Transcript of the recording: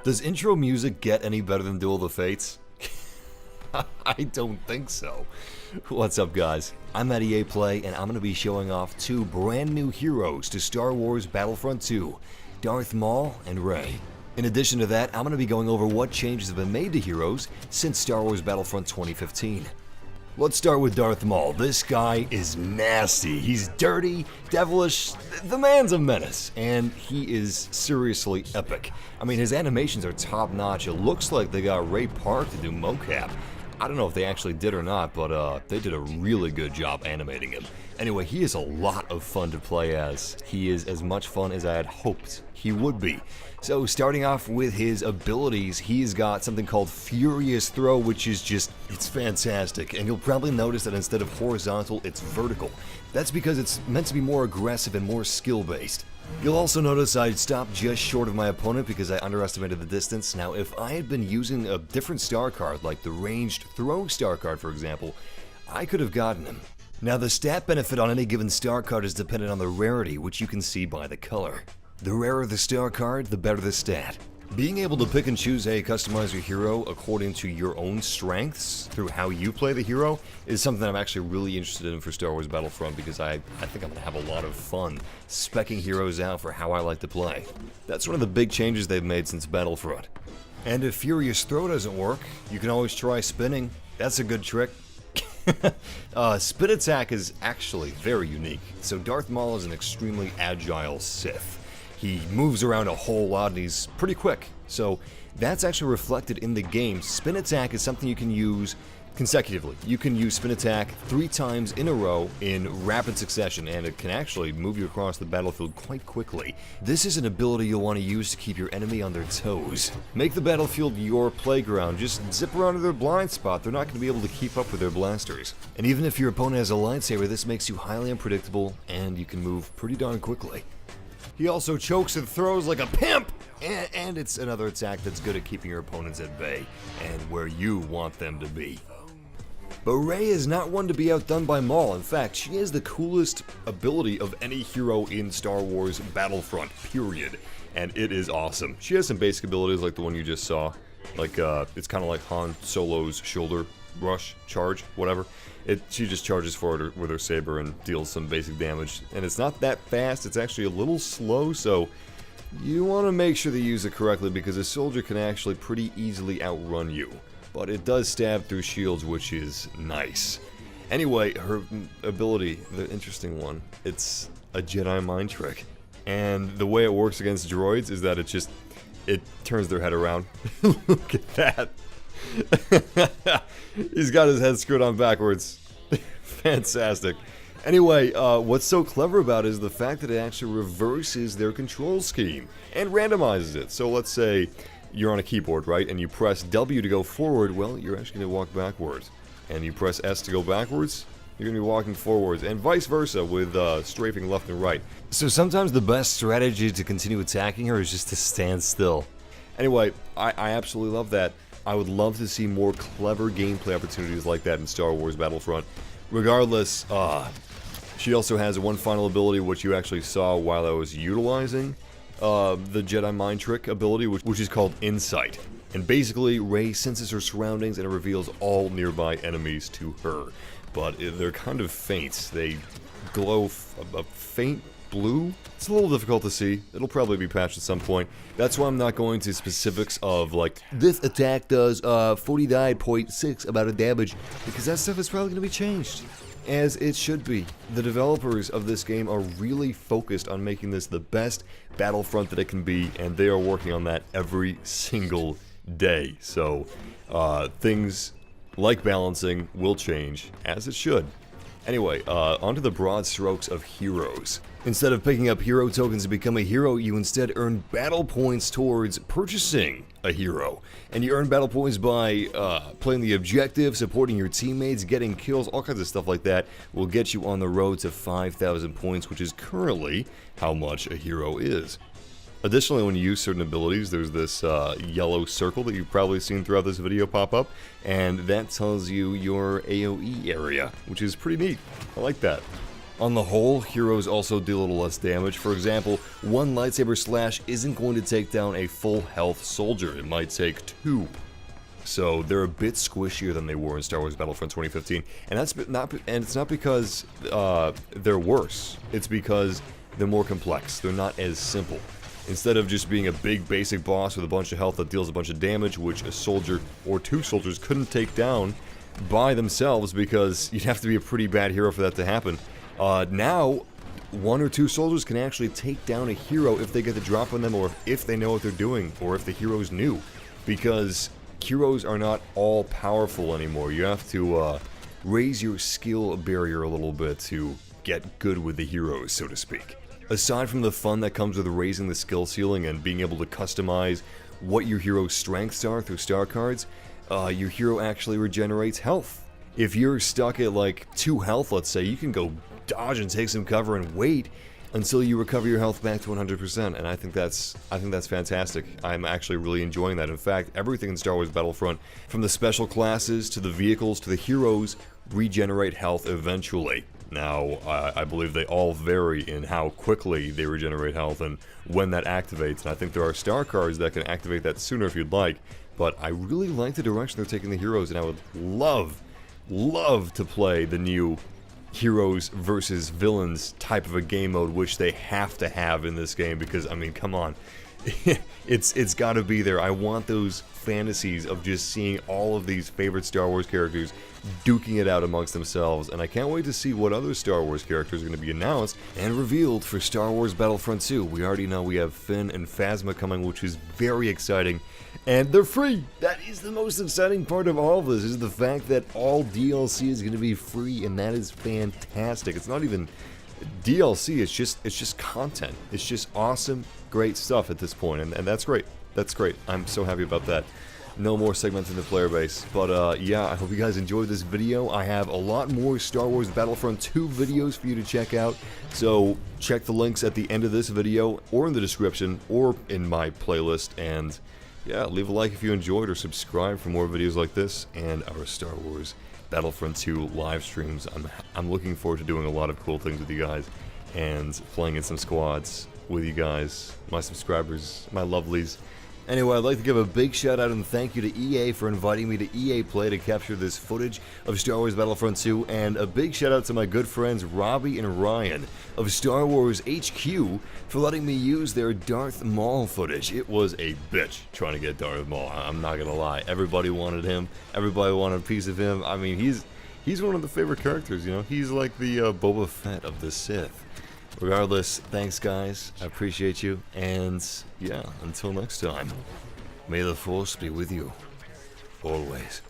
Does intro music get any better than Duel of the Fates? I don't think so. What's up, guys? I'm at EA Play, and I'm going to be showing off two brand new heroes to Star Wars Battlefront 2, Darth Maul and Rey. In addition to that, I'm going to be going over what changes have been made to heroes since Star Wars Battlefront 2015. Let's start with Darth Maul. This guy is nasty. He's dirty, devilish. The man's a menace, and he is seriously epic. I mean, his animations are top-notch. It looks like they got Ray Park to do mocap. I don't know if they actually did or not, but they did a really good job animating him. Anyway, he is a lot of fun to play as. He is as much fun as I had hoped he would be. So starting off with his abilities, he's got something called Furious Throw, which is just, it's fantastic. And you'll probably notice that instead of horizontal, it's vertical. That's because it's meant to be more aggressive and more skill-based. You'll also notice I stopped just short of my opponent because I underestimated the distance. Now, if I had been using a different star card, like the ranged throw star card for example, I could have gotten him. Now, the stat benefit on any given star card is dependent on the rarity, which you can see by the color. The rarer the star card, the better the stat. Being able to pick and choose how you customize your hero according to your own strengths through how you play the hero is something that I'm actually really interested in for Star Wars Battlefront because I think I'm going to have a lot of fun speccing heroes out for how I like to play. That's one of the big changes they've made since Battlefront. And if Furious Throw doesn't work, you can always try spinning. That's a good trick. Spin attack is actually very unique. So Darth Maul is an extremely agile Sith. He moves around a whole lot and he's pretty quick. So that's actually reflected in the game. Spin attack is something you can use consecutively. You can use spin attack 3 times in a row in rapid succession, and it can actually move you across the battlefield quite quickly. This is an ability you'll want to use to keep your enemy on their toes. Make the battlefield your playground. Just zip around to their blind spot. They're not going to be able to keep up with their blasters. And even if your opponent has a lightsaber, this makes you highly unpredictable, and you can move pretty darn quickly. He also chokes and throws like a pimp! And it's another attack that's good at keeping your opponents at bay, and where you want them to be. But Rey is not one to be outdone by Maul. In fact, she has the coolest ability of any hero in Star Wars Battlefront, period. And it is awesome. She has some basic abilities like the one you just saw. Like, it's kind of like Han Solo's shoulder rush, charge, whatever. She just charges forward with her saber and deals some basic damage. And it's not that fast, it's actually a little slow, so you want to make sure to use it correctly because a soldier can actually pretty easily outrun you. But it does stab through shields, which is nice. Anyway, her ability, the interesting one, it's a Jedi mind trick. And the way it works against droids is that it turns their head around. Look at that. He's got his head screwed on backwards. Fantastic. Anyway, what's so clever about it is the fact that it actually reverses their control scheme and randomizes it. So let's say you're on a keyboard, right, and you press W to go forward, well, you're actually going to walk backwards. And you press S to go backwards, you're going to be walking forwards, and vice versa with strafing left and right. So sometimes the best strategy to continue attacking her is just to stand still. Anyway, I absolutely love that. I would love to see more clever gameplay opportunities like that in Star Wars Battlefront. Regardless, she also has one final ability which you actually saw while I was utilizing the Jedi Mind Trick ability, which is called Insight. And basically, Rey senses her surroundings and it reveals all nearby enemies to her. But they're kind of faint. They glow a faint blue. It's a little difficult to see. It'll probably be patched at some point. That's why I'm not going to specifics of like, this attack does 49.6 amount of damage, because that stuff is probably going to be changed. As it should be. The developers of this game are really focused on making this the best Battlefront that it can be, and they are working on that every single day. So, things like balancing will change, as it should. Anyway, onto the broad strokes of heroes. Instead of picking up hero tokens to become a hero, you instead earn battle points towards purchasing a hero. And you earn battle points by playing the objective, supporting your teammates, getting kills, all kinds of stuff like that will get you on the road to 5,000 points, which is currently how much a hero is. Additionally, when you use certain abilities, there's this yellow circle that you've probably seen throughout this video pop up, and that tells you your AoE area, which is pretty neat. I like that. On the whole, heroes also do a little less damage. For example, one lightsaber slash isn't going to take down a full health soldier. It might take 2. So they're a bit squishier than they were in Star Wars Battlefront 2015, and it's not because they're worse. It's because they're more complex. They're not as simple. Instead of just being a big basic boss with a bunch of health that deals a bunch of damage, which a soldier or 2 soldiers couldn't take down by themselves because you'd have to be a pretty bad hero for that to happen. Now, 1 or 2 soldiers can actually take down a hero if they get the drop on them, or if they know what they're doing, or if the hero's new. Because heroes are not all powerful anymore. You have to raise your skill barrier a little bit to get good with the heroes, so to speak. Aside from the fun that comes with raising the skill ceiling and being able to customize what your hero's strengths are through star cards, your hero actually regenerates health. If you're stuck at like 2 health, let's say, you can go dodge and take some cover and wait until you recover your health back to 100%, and I think that's fantastic. I'm actually really enjoying that. In fact, everything in Star Wars Battlefront, from the special classes to the vehicles to the heroes, regenerate health eventually. Now, I believe they all vary in how quickly they regenerate health and when that activates, and I think there are star cards that can activate that sooner if you'd like, but I really like the direction they're taking the heroes, and I would love to play the new heroes versus villains type of a game mode, which they have to have in this game, because, I mean, come on. it's got to be there. I want those fantasies of just seeing all of these favorite Star Wars characters duking it out amongst themselves, and I can't wait to see what other Star Wars characters are going to be announced and revealed for Star Wars Battlefront 2. We already know we have Finn and Phasma coming, which is very exciting, and they're free! That is the most exciting part of all of this, is the fact that all DLC is going to be free, and that is fantastic. It's not even DLC, it's just content. It's just awesome, great stuff at this point, and that's great. That's great. I'm so happy about that. No more segmenting the player base. But yeah, I hope you guys enjoyed this video. I have a lot more Star Wars Battlefront 2 videos for you to check out, so check the links at the end of this video, or in the description, or in my playlist, and yeah, leave a like if you enjoyed, or subscribe for more videos like this, and our Star Wars Battlefront 2 live streams. I'm looking forward to doing a lot of cool things with you guys, and playing in some squads with you guys, my subscribers, my lovelies. Anyway, I'd like to give a big shout out and thank you to EA for inviting me to EA Play to capture this footage of Star Wars Battlefront 2, and a big shout out to my good friends Robbie and Ryan of Star Wars HQ for letting me use their Darth Maul footage. It was a bitch trying to get Darth Maul, I'm not gonna lie. Everybody wanted him, everybody wanted a piece of him. I mean, he's one of the favorite characters, you know? He's like the Boba Fett of the Sith. Regardless, thanks guys, I appreciate you, and yeah, until next time, may the Force be with you, always.